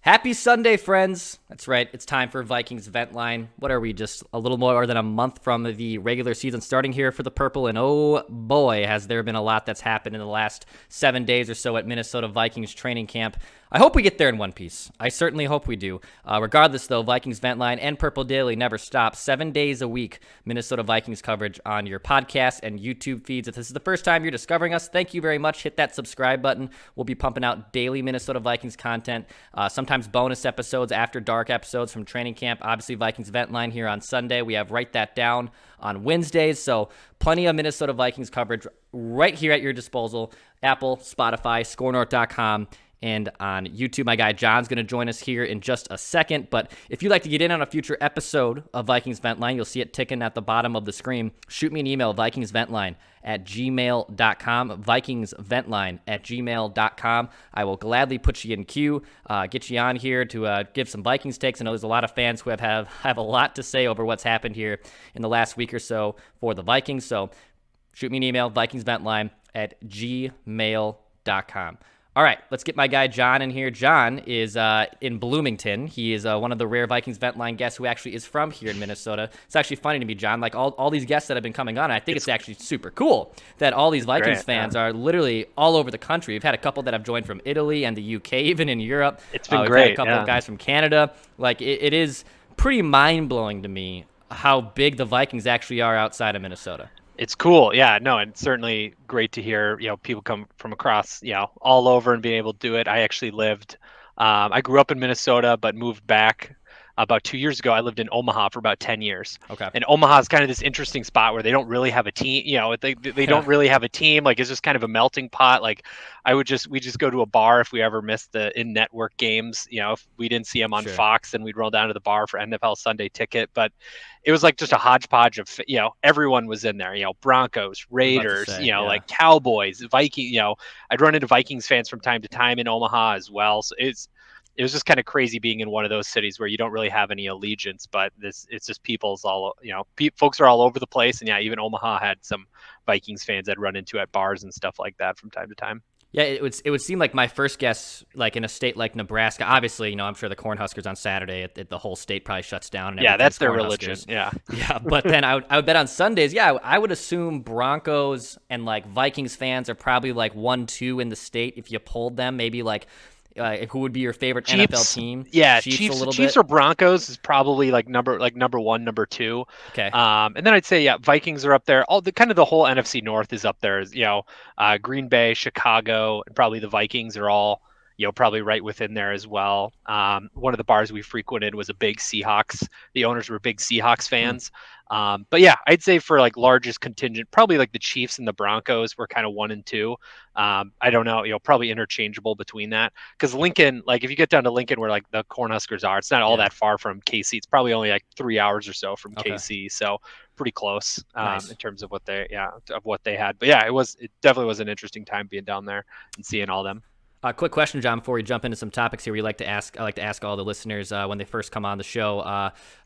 Happy Sunday, friends. That's right. It's time for Vikings Vent Line. What are we, just a little more than a month from the regular season starting here for the Purple? And oh boy, has there been a lot that's happened in the last 7 days or so at Minnesota Vikings training camp. I hope we get there in one piece. I certainly hope we do. Regardless, though, Vikings Vent Line and Purple Daily never stop. 7 days a week, Minnesota Vikings coverage on your podcast and YouTube feeds. If this is the first time you're discovering us, thank you very much. Hit that subscribe button. We'll be pumping out daily Minnesota Vikings content, sometimes bonus episodes, after dark episodes from training camp. Obviously, Vikings Vent Line here on Sunday. We have Write That Down on Wednesdays, so plenty of Minnesota Vikings coverage right here at your disposal. Apple, Spotify, scorenorth.com, and on YouTube. My guy John's going to join us here in just a second. But if you'd like to get in on a future episode of Vikings Vent Line, you'll see it ticking at the bottom of the screen. Shoot me an email, vikingsventline@gmail.com, vikingsventline@gmail.com. I will gladly put you in queue, get you on here to give some Vikings takes. I know there's a lot of fans who have a lot to say over what's happened here in the last week or so for the Vikings. So shoot me an email, vikingsventline@gmail.com. All right, let's get my guy John in here. John is in Bloomington. He is one of the rare Vikings Vent Line guests who actually is from here in Minnesota. It's actually funny to me, John, like all these guests that have been coming on, I think it's actually super cool that all these Vikings fans are literally all over the country. We've had a couple that have joined from Italy and the UK, even in Europe. It's been we've great. Had a couple of guys from Canada. Like, it is pretty mind-blowing to me how big the Vikings actually are outside of Minnesota. It's cool. Yeah, no, and it's certainly great to hear, people come from across, all over and being able to do it. I actually I grew up in Minnesota, but moved back about 2 years ago. I lived in Omaha for about 10 years. Okay. And Omaha is kind of this interesting spot where they don't really have a team, they don't really have a team. Like, it's just kind of a melting pot. Like, we just go to a bar if we ever missed the in-network games. If we didn't see them on Fox, then we'd roll down to the bar for NFL Sunday Ticket. But it was like just a hodgepodge of, everyone was in there, Broncos, Raiders, like Cowboys, Vikings, I'd run into Vikings fans from time to time in Omaha as well. So it was just kind of crazy being in one of those cities where you don't really have any allegiance, but it's just folks are all over the place. And even Omaha had some Vikings fans I'd run into at bars and stuff like that from time to time. Yeah, it would seem like my first guess, like in a state like Nebraska, obviously, I'm sure the Cornhuskers on Saturday, the whole state probably shuts down. And that's their religion. Yeah. Yeah, but then I would bet on Sundays, I would assume Broncos and like Vikings fans are probably like 1-2 in the state if you polled them, maybe like who would be your favorite Chiefs, NFL team? Yeah, Chiefs or Broncos is probably like number one, number two. Okay. And then I'd say Vikings are up there. All the kind of the whole NFC North is up there. Green Bay, Chicago, and probably the Vikings are all probably right within there as well. One of the bars we frequented was a big Seahawks. The owners were big Seahawks fans. But I'd say for like largest contingent, probably like the Chiefs and the Broncos were kind of 1 and 2. I don't know, probably interchangeable between that. Because Lincoln, like if you get down to Lincoln where like the Cornhuskers are, it's not all that far from KC. It's probably only like 3 hours or so from KC. So pretty close in terms of what they had. But it definitely was an interesting time being down there and seeing all them. Quick question, John, before we jump into some topics here, I like to ask all the listeners when they first come on the show,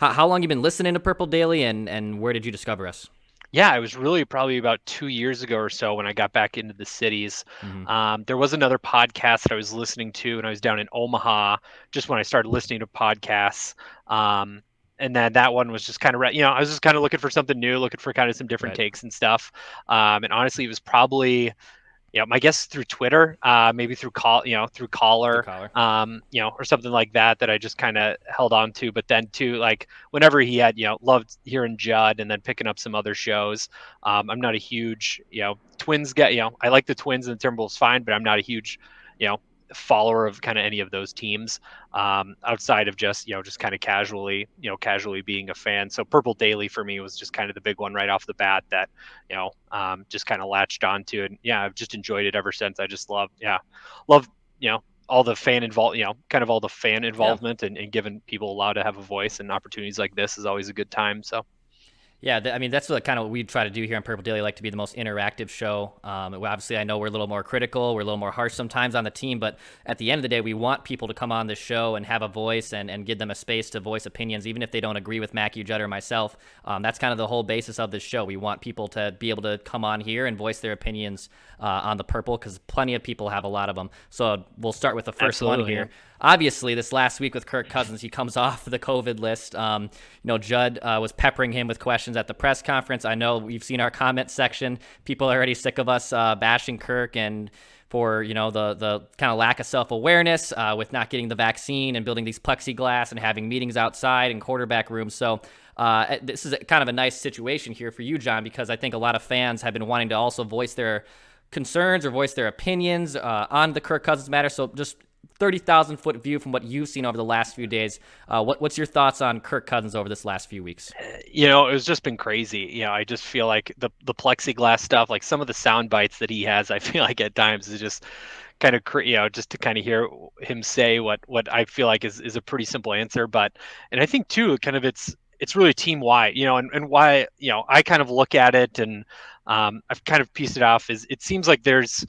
how long you been listening to Purple Daily, and where did you discover us? Yeah, it was really probably about 2 years ago or so when I got back into the cities. Mm-hmm. There was another podcast that I was listening to, and I was down in Omaha just when I started listening to podcasts. And then that one was just kind of, I was just kind of looking for something new, looking for kind of some different takes and stuff. And honestly, it was probably... my guess through Twitter, maybe through Caller, or something like that I just kind of held on to. But then too, like whenever he had, loved hearing Judd and then picking up some other shows. I'm not a huge, Twins guy. I like the Twins and the Timberwolves fine, but I'm not a huge, follower of kind of any of those teams outside of just kind of casually being a fan. So Purple Daily for me was just kind of the big one right off the bat that just kind of latched onto, and I've just enjoyed it ever since. I just love all the fan involvement and giving people allowed to have a voice, and opportunities like this is always a good time. So Yeah, that's what kind of what we try to do here on Purple Daily. Like to be the most interactive show. Obviously, I know we're a little more critical, we're a little more harsh sometimes on the team, but at the end of the day, we want people to come on this show and have a voice and give them a space to voice opinions, even if they don't agree with Mackie, Judd, or myself. That's kind of the whole basis of this show. We want people to be able to come on here and voice their opinions on the Purple, because plenty of people have a lot of them. So we'll start with the first one here. obviously this last week with Kirk Cousins, he comes off the COVID list. Judd was peppering him with questions at the press conference. I know we've seen our comment section. People are already sick of us bashing Kirk and for the kind of lack of self-awareness with not getting the vaccine and building these plexiglass and having meetings outside in quarterback rooms. So this is kind of a nice situation here for you, John, because I think a lot of fans have been wanting to also voice their concerns or voice their opinions on the Kirk Cousins matter. So just 30,000-foot view from what you've seen over the last few days. What's your thoughts on Kirk Cousins over this last few weeks? It's just been crazy. I just feel like the plexiglass stuff, like some of the sound bites that he has, I feel like at times is just kind of, just to kind of hear him say what I feel like is a pretty simple answer. And I think too, kind of it's really team wide, and why, I kind of look at it and I've kind of pieced it off is it seems like there's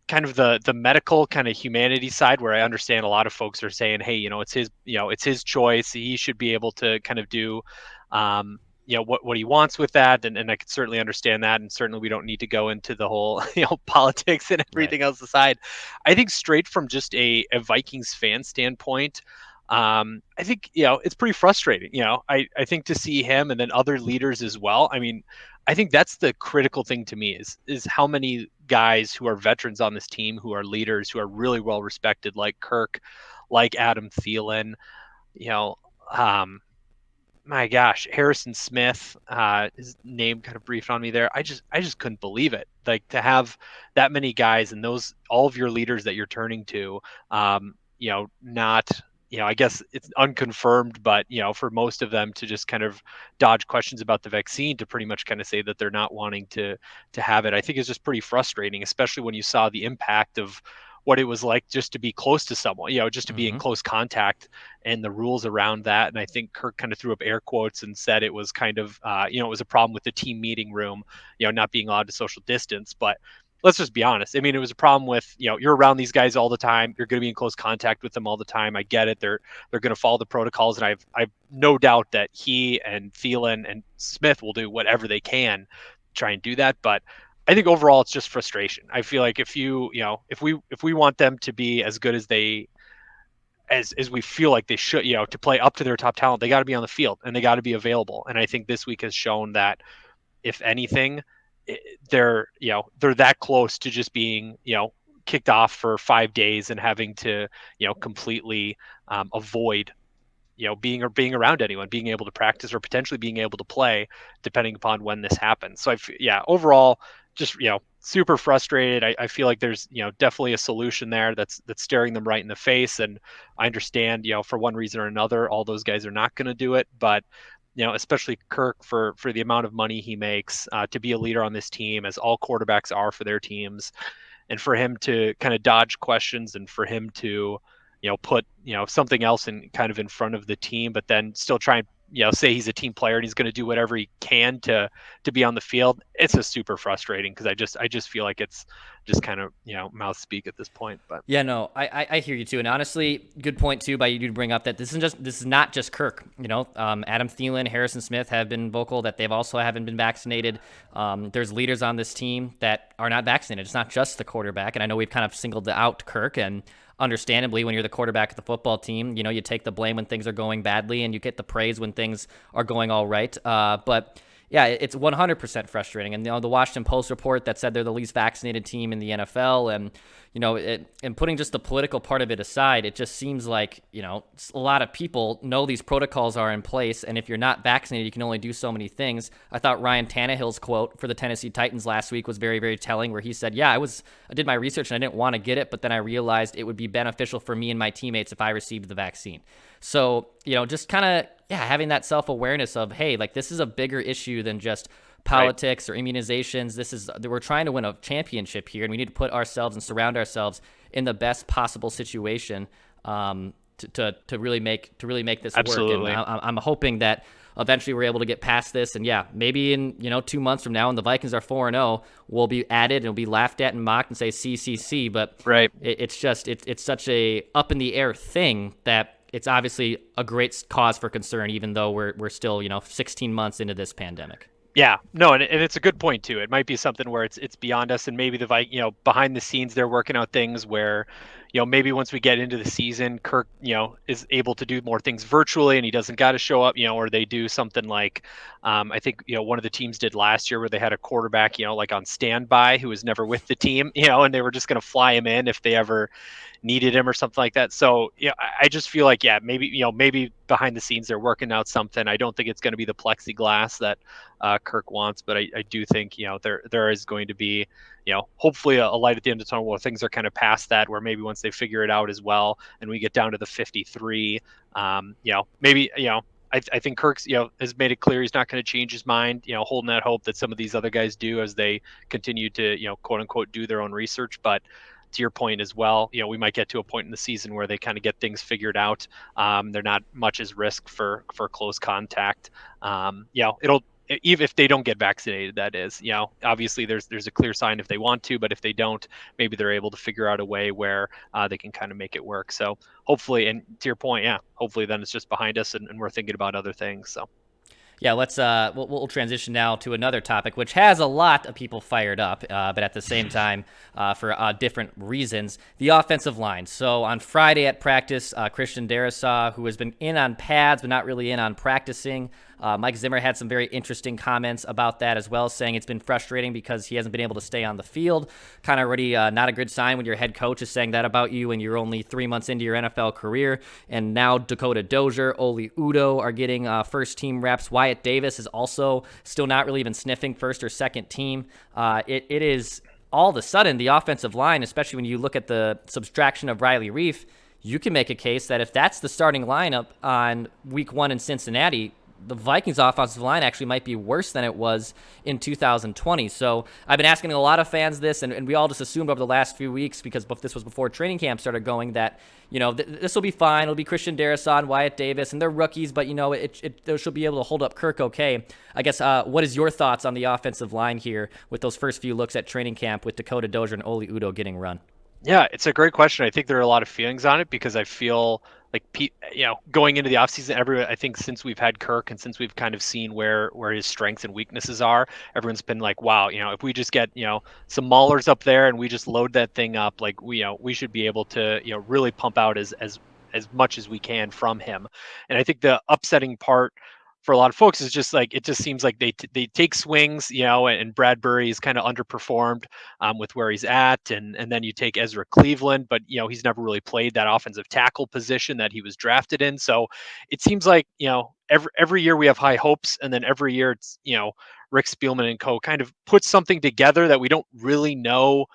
kind of the medical kind of humanity side where I understand a lot of folks are saying, hey, it's his choice. He should be able to kind of do, what he wants with that. And I could certainly understand that. And certainly we don't need to go into the whole, politics and Right. everything else aside. I think straight from just a Vikings fan standpoint, I think, it's pretty frustrating. I think to see him and then other leaders as well. I mean, I think that's the critical thing to me is how many guys who are veterans on this team, who are leaders, who are really well respected, like Kirk, like Adam Thielen, you know, um, my gosh, Harrison Smith, his name kind of briefed on me there. I just couldn't believe it. Like to have that many guys and those all of your leaders that you're turning to, not, I guess it's unconfirmed, but for most of them to just kind of dodge questions about the vaccine to pretty much kind of say that they're not wanting to have it, I think is just pretty frustrating, especially when you saw the impact of what it was like just to be close to someone, just to be in Mm-hmm. close contact and the rules around that. And I think Kirk kind of threw up air quotes and said it was kind of, it was a problem with the team meeting room, not being allowed to social distance. But let's just be honest. I mean, it was a problem with, you're around these guys all the time. You're going to be in close contact with them all the time. I get it. They're going to follow the protocols. And I've no doubt that he and Thielen and Smith will do whatever they can to try and do that. But I think overall it's just frustration. I feel like if we want them to be as good as they as we feel like they should, to play up to their top talent, they got to be on the field and they got to be available. And I think this week has shown that if anything, they're that close to just being, kicked off for 5 days and having to, completely avoid being around anyone, being able to practice or potentially being able to play, depending upon when this happens. So overall, just super frustrated. I feel like there's definitely a solution there that's staring them right in the face, and I understand for one reason or another, all those guys are not going to do it, but especially Kirk for the amount of money he makes to be a leader on this team, as all quarterbacks are for their teams, and for him to kind of dodge questions and for him to put something else in kind of in front of the team, but then still try and say he's a team player and he's going to do whatever he can to be on the field. It's just super frustrating because I just feel like it's just kind of mouth speak at this point. But Yeah, no, I hear you too, and honestly, good point too by you to bring up that this is not just Kirk. Adam Thielen, Harrison Smith have been vocal that they've also haven't been vaccinated. There's leaders on this team that are not vaccinated. It's not just the quarterback, and I know we've kind of singled out Kirk, and understandably, when you're the quarterback of the football team, you take the blame when things are going badly, and you get the praise when things are going all right. But yeah, it's 100% frustrating. And the Washington Post report that said they're the least vaccinated team in the NFL, and and putting just the political part of it aside, it just seems like a lot of people know these protocols are in place, and if you're not vaccinated, you can only do so many things. I thought Ryan Tannehill's quote for the Tennessee Titans last week was very, very telling, where he said, "Yeah, I did my research and I didn't want to get it, but then I realized it would be beneficial for me and my teammates if I received the vaccine." So just kind of having that self-awareness of, hey, like this is a bigger issue than just right. politics or immunizations. We're trying to win a championship here, and we need to put ourselves and surround ourselves in the best possible situation to really make this work. And Absolutely. I'm hoping that eventually we're able to get past this. And yeah, maybe in 2 months from now, when the Vikings are 4-0, we'll be added and we'll be laughed at and mocked and say CCC. But Right. it's such a up in the air thing that it's obviously a great cause for concern, even though we're still 16 months into this pandemic. Yeah, no, and it's a good point too. It might be something where it's beyond us, and maybe behind the scenes they're working out things where, maybe once we get into the season, Kirk, is able to do more things virtually and he doesn't got to show up, or they do something like, I think, one of the teams did last year where they had a quarterback, like on standby who was never with the team, and they were just going to fly him in if they ever needed him or something like that. So yeah, I just feel like, yeah, maybe behind the scenes they're working out something. I don't think it's going to be the plexiglass that Kirk wants, but I do think there is going to be hopefully a light at the end of the tunnel where things are kind of past that, where maybe once they figure it out as well and we get down to the 53, maybe I think Kirk's has made it clear he's not going to change his mind, holding that hope that some of these other guys do as they continue to quote unquote do their own research. But to your point as well, we might get to a point in the season where they kind of get things figured out. They're not much as risk for close contact. It'll, even if they don't get vaccinated, that is, obviously there's a clear sign if they want to, but if they don't, maybe they're able to figure out a way where they can kind of make it work. So hopefully, and to your point, yeah, hopefully then it's just behind us and we're thinking about other things. So. Yeah, let's we'll transition now to another topic, which has a lot of people fired up, but at the same time, for different reasons. The offensive line. So on Friday at practice, Christian Darrisaw, who has been in on pads but not really in on practicing, Mike Zimmer had some very interesting comments about that as well, saying it's been frustrating because he hasn't been able to stay on the field. Kind of already not a good sign when your head coach is saying that about you and you're only 3 months into your NFL career. And now Dakota Dozier, Oli Udoh are getting first team reps. Wyatt Davis is also still not really even sniffing first or second team. It is all of a sudden the offensive line, especially when you look at the subtraction of Riley Reiff, you can make a case that if that's the starting lineup on week 1 in Cincinnati, the Vikings offensive line actually might be worse than it was in 2020. So I've been asking a lot of fans this, and we all just assumed over the last few weeks, because this was before training camp started going, that, this will be fine. It'll be Christian Darrisaw and Wyatt Davis, and they're rookies, but, they should be able to hold up Kirk okay. I guess, what is your thoughts on the offensive line here with those first few looks at training camp with Dakota Dozier and Oli Udoh getting run? Yeah, it's a great question. I think there are a lot of feelings on it because I feel like going into the offseason, I think since we've had Kirk and since we've kind of seen where his strengths and weaknesses are, everyone's been like, wow, if we just get some maulers up there and we just load that thing up, like we should be able to really pump out as much as we can from him. And I think the upsetting part for a lot of folks is just like, it just seems like they take swings, and Bradbury is kind of underperformed with where he's at, and then you take Ezra Cleveland, but he's never really played that offensive tackle position that he was drafted in. So it seems like every year we have high hopes, and then every year it's Rick Spielman and co kind of put something together that we don't really know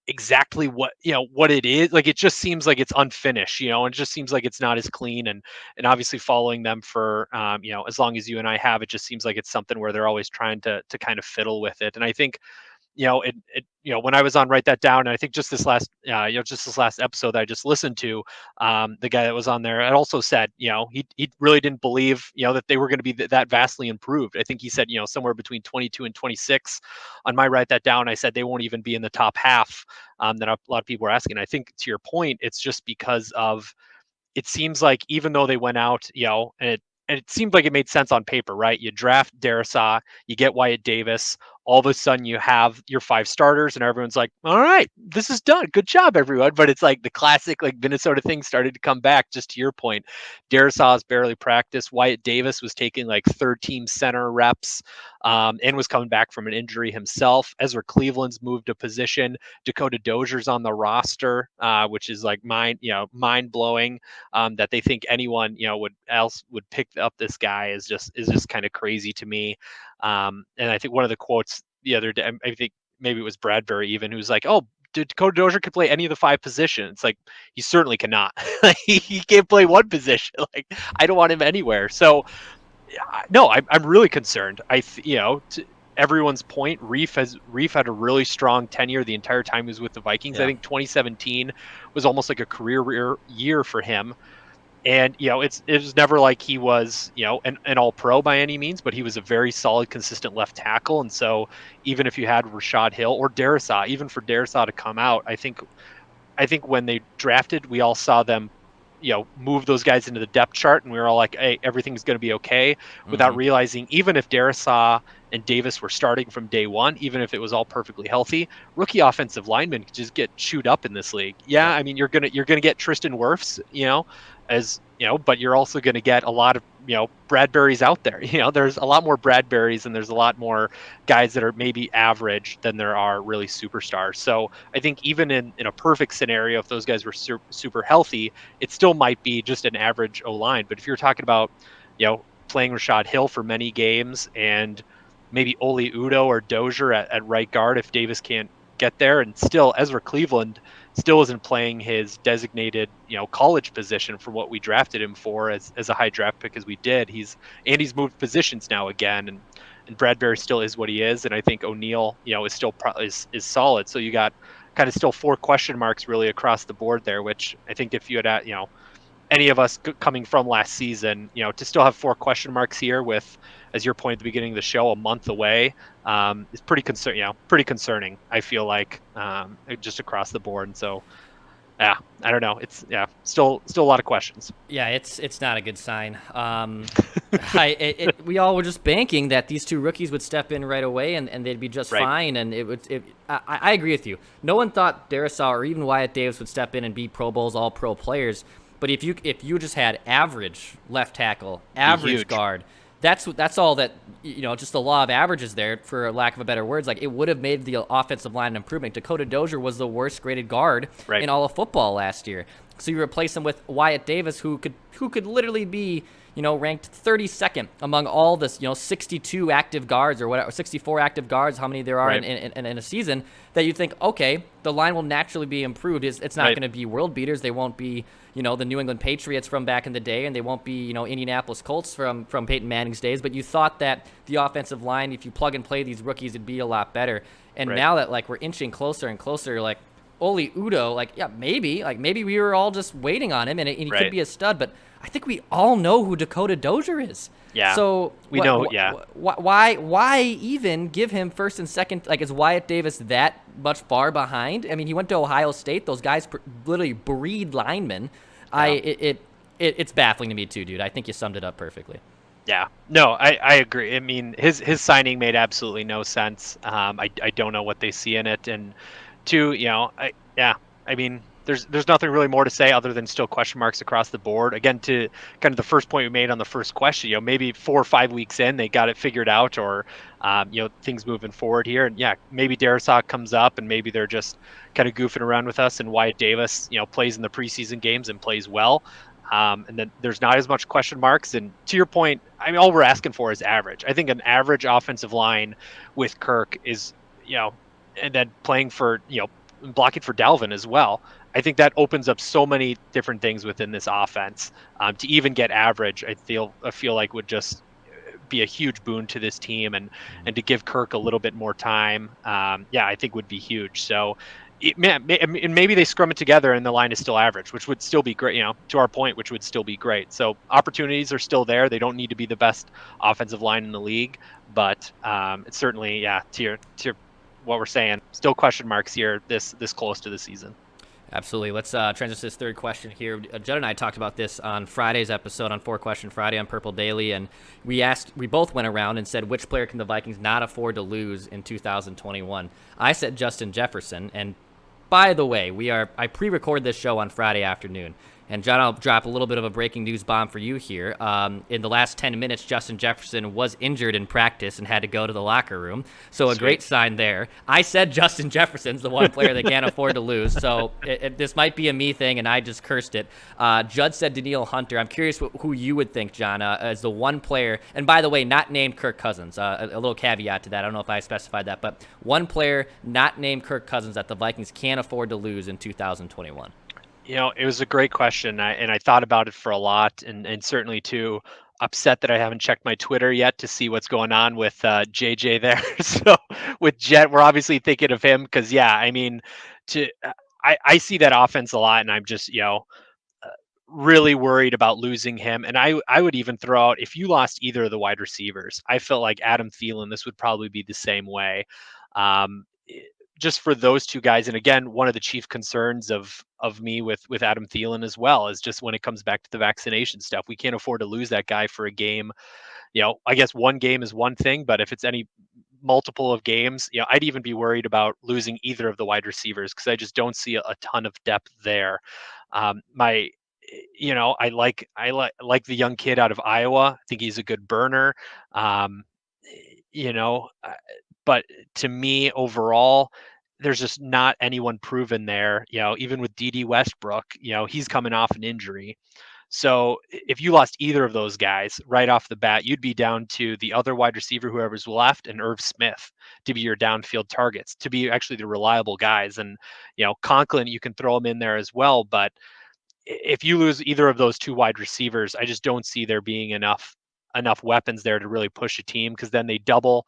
exactly what it is. Like, it just seems like it's unfinished, and it just seems like it's not as clean, and obviously following them for as long as you and I have, it just seems like it's something where they're always trying to kind of fiddle with it. And I think when I was on Write That Down, and I think just this last episode that I just listened to, the guy that was on there, it also said, he really didn't believe, that they were going to be that vastly improved. I think he said, somewhere between 22 and 26 on my Write That Down. I said they won't even be in the top half, that a lot of people were asking. I think to your point, it's just because of, it seems like even though they went out, and it seemed like it made sense on paper, right? You draft Darrisaw, you get Wyatt Davis, all of a sudden you have your 5 starters, and everyone's like, all right, this is done. Good job, everyone. But it's like the classic like Minnesota thing started to come back, just to your point. Darrisaw's barely practiced. Wyatt Davis was taking like third team center reps, and was coming back from an injury himself. Ezra Cleveland's moved a position. Dakota Dozier's on the roster, which is like mind blowing, that they think anyone would pick up this guy is just kind of crazy to me. And I think one of the quotes the other day, I think maybe it was Bradbury even, who's like, "Oh, Dakota Dozier could play any of the 5 positions." Like, he certainly cannot. He can't play one position. Like, I don't want him anywhere. So no, I'm really concerned. To everyone's point, Reiff had a really strong tenure the entire time he was with the Vikings. Yeah. I think 2017 was almost like a career year for him. And it was never like he was an all pro by any means, but he was a very solid, consistent left tackle. And so even if you had Rashad Hill or Darrisaw, even for Darrisaw to come out, I think when they drafted, we all saw them move those guys into the depth chart, and we were all like, hey, everything's going to be okay, without Hmm. realizing even if Darisaw and Davis were starting from day one, even if it was all perfectly healthy, rookie offensive linemen could just get chewed up in this league. Yeah, Yep. I mean, you're gonna get Tristan Wirfs, as but you're also going to get a lot of Bradburys out there. There's a lot more Bradburys, and there's a lot more guys that are maybe average than there are really superstars. So I think even in a perfect scenario, if those guys were super healthy, it still might be just an average O line. But if you're talking about playing Rashad Hill for many games, and maybe Oli Udo or Dozier at right guard if Davis can't get there, and still Ezra Cleveland still isn't playing his designated college position for what we drafted him for as a high draft pick as we did. He's moved positions now again, and Bradbury still is what he is, and I think O'Neal is still is solid. So you got kind of still 4 question marks really across the board there, which I think if you had any of us coming from last season, to still have 4 question marks here with, as your point at the beginning of the show, a month away, is pretty concerning. I feel like, just across the board. And so, yeah, I don't know. It's still a lot of questions. Yeah, it's not a good sign. We all were just banking that these two rookies would step in right away and they'd be just Right. fine. And I agree with you. No one thought Darisaw or even Wyatt Davis would step in and be Pro Bowls, all pro players. But if you just had average left tackle, Be average huge. guard, that's all that just the law of averages there, for lack of a better words. Like, it would have made the offensive line an improvement. Dakota Dozier was the worst graded guard Right. in all of football last year. So you replace him with Wyatt Davis, who could literally be ranked 32nd among all this 62 active guards, or whatever, 64 active guards, how many there are Right. in a season, that you think, okay, the line will naturally be improved. It's not Right. going to be world beaters. They won't be the New England Patriots from back in the day, and they won't be Indianapolis Colts from Peyton Manning's days. But you thought that the offensive line, if you plug and play these rookies, it'd be a lot better. And Right. now that, like, we're inching closer and closer, like, Oli Udo, like, yeah, maybe we were all just waiting on him, and he could Right. be a stud, but I think we all know who Dakota Dozier is. Yeah. So We know. Yeah. why even give him first and second? Like, is Wyatt Davis that much far behind? I mean, he went to Ohio State. Those guys literally breed linemen. Yeah. It's baffling to me too, dude. I think you summed it up perfectly. Yeah, no, I agree. I mean, his signing made absolutely no sense. I don't know what they see in it, and two, I mean, there's nothing really more to say other than still question marks across the board. Again, to kind of the first point we made on the first question, maybe 4 or 5 weeks in they got it figured out, or things moving forward here, and yeah, maybe Darisaw comes up, and maybe they're just kind of goofing around with us, and Wyatt Davis, plays in the preseason games and plays well. And then there's not as much question marks. And to your point, I mean, all we're asking for is average. I think an average offensive line with Kirk is, and then playing for, blocking for Dalvin as well. I think that opens up so many different things within this offense. To even get average, I feel like would just be a huge boon to this team, and to give Kirk a little bit more time, I think would be huge. So, and maybe they scrum it together and the line is still average, which would still be great. To our point, which would still be great. So opportunities are still there. They don't need to be the best offensive line in the league, but it's certainly, to what we're saying, still question marks here this close to the season. Absolutely. Let's transition to this third question here. Judd and I talked about this on Friday's episode on 4 Question Friday on Purple Daily, and we both went around and said, which player can the Vikings not afford to lose in 2021? I said Justin Jefferson, and by the way, I pre-recorded this show on Friday afternoon. And John, I'll drop a little bit of a breaking news bomb for you here. In the last 10 minutes, Justin Jefferson was injured in practice and had to go to the locker room. So a great sign there. I said Justin Jefferson's the one player they can't afford to lose. So this might be a me thing, and I just cursed it. Judd said Danielle Hunter. I'm curious who you would think, John, as the one player. And by the way, not named Kirk Cousins. A little caveat to that. I don't know if I specified that. But one player not named Kirk Cousins that the Vikings can't afford to lose in 2021. It was a great question, and I thought about it for a lot, and certainly too upset that I haven't checked my Twitter yet to see what's going on with JJ there. So with Jet, we're obviously thinking of him because, yeah, I mean, to I see that offense a lot, and I'm just really worried about losing him. And I would even throw out, if you lost either of the wide receivers, I felt like Adam Thielen, this would probably be the same way. Um, just for those two guys, and again, one of the chief concerns of me with Adam Thielen as well is just when it comes back to the vaccination stuff. We can't afford to lose that guy for a game. I guess one game is one thing, but if it's any multiple of games, I'd even be worried about losing either of the wide receivers because I just don't see a ton of depth there. My I like the young kid out of Iowa. I think he's a good burner. Um, you know, uh, but to me overall, there's just not anyone proven there. Even with D.D. Westbrook, he's coming off an injury. So if you lost either of those guys right off the bat, you'd be down to the other wide receiver, whoever's left, and Irv Smith to be your downfield targets, to be actually the reliable guys. And, Conklin, you can throw him in there as well. But if you lose either of those two wide receivers, I just don't see there being enough weapons there to really push a team because then they double,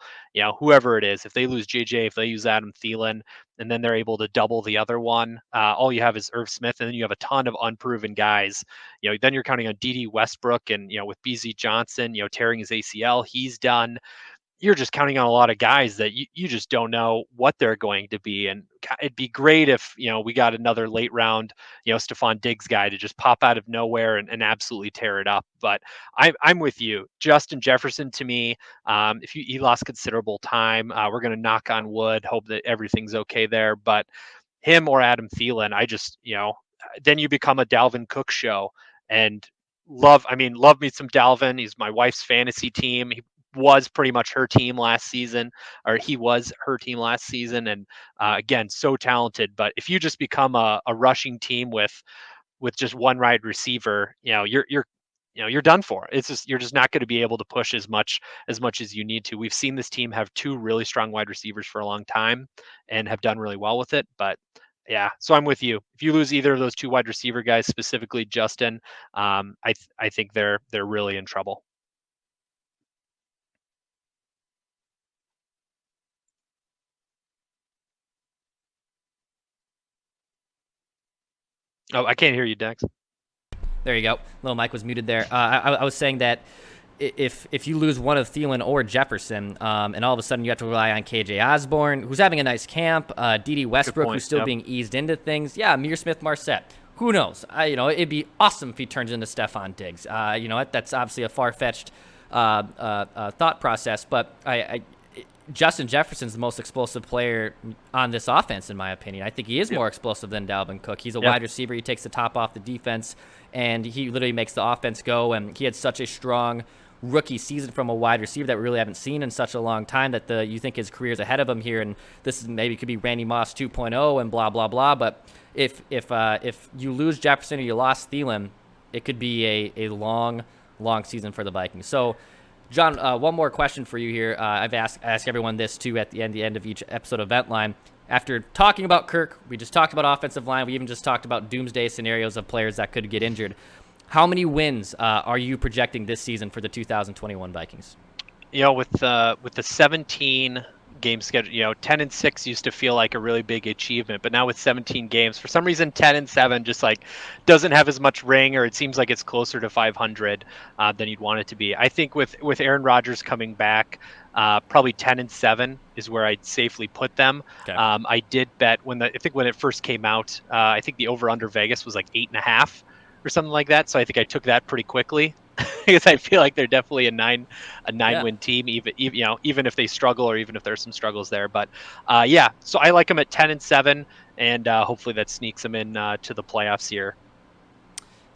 whoever it is. If they lose JJ, if they use Adam Thielen, and then they're able to double the other one, all you have is Irv Smith, and then you have a ton of unproven guys. Then you're counting on D.D. Westbrook, and with BZ Johnson, tearing his ACL, he's done. You're just counting on a lot of guys that you just don't know what they're going to be. And it'd be great if, we got another late round, Stephon Diggs guy to just pop out of nowhere and absolutely tear it up. But I'm with you. Justin Jefferson, to me, if he lost considerable time, we're going to knock on wood, hope that everything's okay there. But him or Adam Thielen, I just, then you become a Dalvin Cook show. And love me some Dalvin. He's my wife's fantasy team. He was pretty much her team last season, or he was her team last season. And again, so talented. But if you just become a rushing team with just one wide receiver, you're done for. It's just you're just not going to be able to push as much as you need to. We've seen this team have two really strong wide receivers for a long time and have done really well with it. But yeah, so I'm with you. If you lose either of those two wide receiver guys, specifically Justin, I think they're really in trouble. Oh, I can't hear you, Dex. There you go. Little Mike was muted there. I was saying that if you lose one of Thielen or Jefferson, and all of a sudden you have to rely on KJ Osborne, who's having a nice camp, D.D. Westbrook, who's still being eased into things. Yeah, Amir Smith-Marset. Who knows? It'd be awesome if he turns into Stephon Diggs. That's obviously a far-fetched thought process, but Justin Jefferson's the most explosive player on this offense, in my opinion. I think he is more explosive than Dalvin Cook. He's a wide receiver. He takes the top off the defense, and he literally makes the offense go. And he had such a strong rookie season from a wide receiver that we really haven't seen in such a long time that you think his career's ahead of him here, and this is maybe could be Randy Moss 2.0 and blah, blah, blah. But if you lose Jefferson or you lost Thielen, it could be a long season for the Vikings. So, John, one more question for you here. I've asked everyone this too at the end of each episode of Vent Line. After talking about Kirk, we just talked about offensive line. We even just talked about doomsday scenarios of players that could get injured. How many wins are you projecting this season for the 2021 Vikings? With the 17 game schedule, 10-6 used to feel like a really big achievement, but now with 17 games, for some reason 10-7 just like doesn't have as much ring, or it seems like it's closer to 500 than you'd want it to be. I think with Aaron Rodgers coming back, probably 10-7 is where I'd safely put them. Okay. I did bet when it first came out, I think the over under Vegas was like 8.5 or something like that. So I think I took that pretty quickly because I feel like they're definitely a nine win team, even if they struggle or even if there's some struggles there. But so I like them at 10-7, and hopefully that sneaks them in to the playoffs here.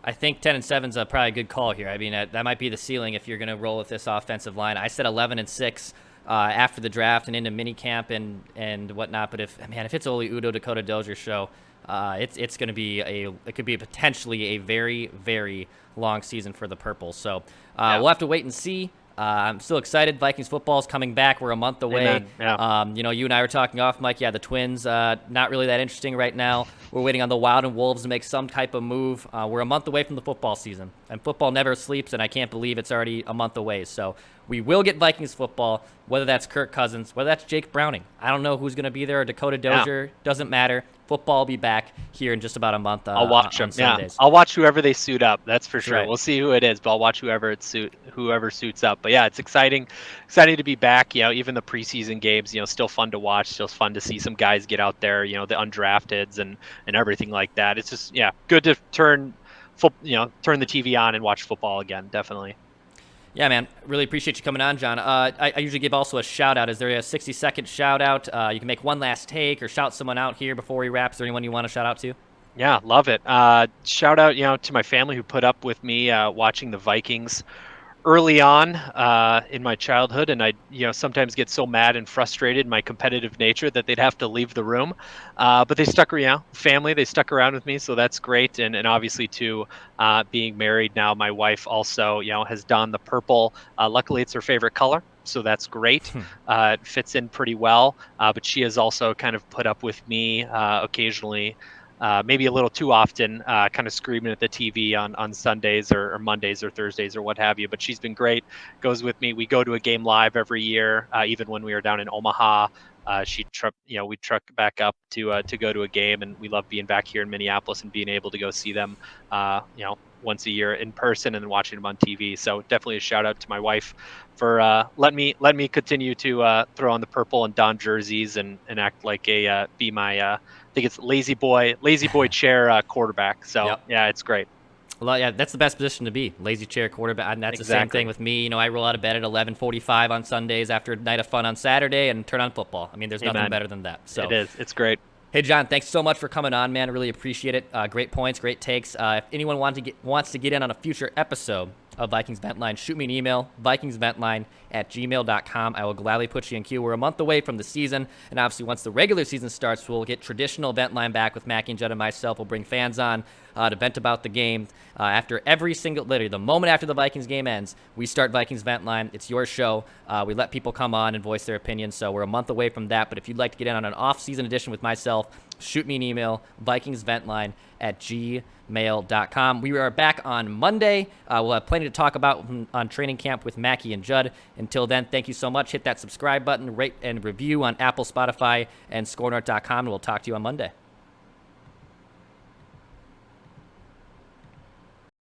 I think 10-7 is probably a good call here. I mean, that might be the ceiling if you're going to roll with this offensive line. I said 11-6 after the draft and into minicamp and whatnot. But if it's Oli Udoh, Dakota Dozier show, it's going to be it could be potentially a very, very long season for the Purple. So we'll have to wait and see. I'm still excited. Vikings football is coming back. We're a month away. Yeah. You and I were talking off, Mike. Yeah, the Twins, not really that interesting right now. We're waiting on the Wild and Wolves to make some type of move. We're a month away from the football season, and football never sleeps, and I can't believe it's already a month away. So we will get Vikings football, whether that's Kirk Cousins, whether that's Jake Browning. I don't know who's going to be there, or Dakota Dozier. Doesn't matter. Football will be back here in just about a month I'll watch on them. Yeah, Sundays. I'll watch whoever they suit up. That's for That's sure. right. We'll see who it is, but I'll watch whoever suits up. But yeah, it's exciting to be back. Even the preseason games, still fun to watch. Still fun to see some guys get out there. The undrafteds and everything like that. It's just good to turn the TV on and watch football again. Definitely. Yeah, man. Really appreciate you coming on, John. I usually give also a shout out. Is there a 60-second shout out? You can make one last take or shout someone out here before we wrap. Is there anyone you want to shout out to? Yeah, love it. Shout out, to my family who put up with me watching the Vikings early on in my childhood, and I sometimes get so mad and frustrated in my competitive nature that they'd have to leave the room, but they stuck around. Family, they stuck around with me, so that's great. And obviously too, being married now, my wife also has donned the purple. Luckily it's her favorite color, so that's great. It fits in pretty well, but she has also kind of put up with me occasionally, maybe a little too often, kind of screaming at the TV on Sundays or Mondays or Thursdays or what have you. But she's been great. Goes with me. We go to a game live every year. Even when we were down in Omaha, we truck back up to go to a game, and we love being back here in Minneapolis and being able to go see them. Once a year in person and then watching them on TV. So definitely a shout out to my wife for let me continue to throw on the purple and don jerseys and act like be my I think it's lazy boy chair quarterback. So Yep. yeah, it's great. Well, yeah, that's the best position to be, lazy chair quarterback. And that's Exactly. the same thing with me. I roll out of bed at 11:45 on Sundays after a night of fun on Saturday and turn on football. I mean, there's nothing better than that. So it is. It's great. Hey, John, thanks so much for coming on, man. I really appreciate it. Great points, great takes. If anyone wants to get in on a future episode of Vikings Vent Line, shoot me an email, vikingsventline@gmail.com. I will gladly put you in queue. We're a month away from the season, and obviously once the regular season starts, we'll get traditional Vent Line back with Mackie and Judd and myself. We'll bring fans on to vent about the game. After literally the moment after the Vikings game ends, we start Vikings Vent Line. It's your show. We let people come on and voice their opinions, so we're a month away from that. But if you'd like to get in on an off-season edition with myself, shoot me an email, vikingsventline@gmail.com. We are back on Monday. We'll have plenty to talk about on training camp with Mackie and Judd. Until then, thank you so much. Hit that subscribe button, rate and review on Apple, Spotify, and scorenort.com, and we'll talk to you on Monday.